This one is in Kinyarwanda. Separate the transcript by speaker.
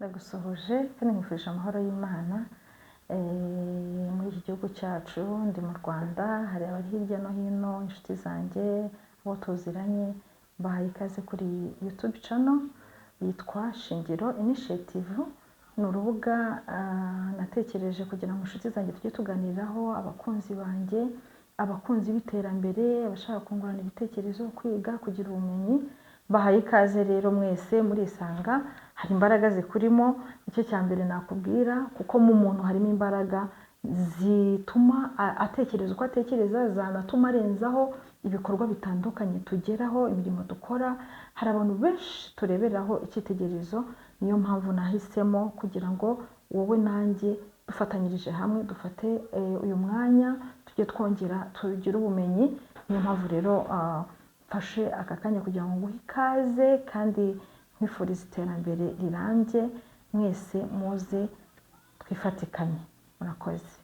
Speaker 1: ndagusuhuje kandi nkwifurije amahoro y'Imana. Muri iki gihugu cyacu ndi mu Rwanda, hari abari hirya no hino, inshuti zanjye, abo tuziranye, bahaye ikaze kuri YouTube channel yitwa Shingiro Initiative. Ni urubuga natekereje kugira ngo inshuti zanjye tujye tuganiraho, abakunzi banjye, abakunzi b'iterambere, abashaka kungurana ibitekerezo, kwiga, kugira ubumenyi. Bahaye ikaze rero mwese murisanga, hari imbaraga zikurimo. Icyo cya mbere nakubwira, kuko mu muntu harimo imbaraga zituma atekereza uko atekereza, zanatuma arenzaho ibikorwa bitandukanye tugeraho, imirimo dukora. Hari abantu benshi tureberaho icyitegererezo, niyo mpamvu nahisemo kugira ngo wowe nanjye dufatanyirije hamwe dufate uyu mwanya tujye twongera tugire ubumenyi. Niyo mpamvu rero mfashe aka kanya kugira ngo nguhe ikaze kandi nkwifurize iterambere rirambye. Mwese muze twifatikanye. Murakoze.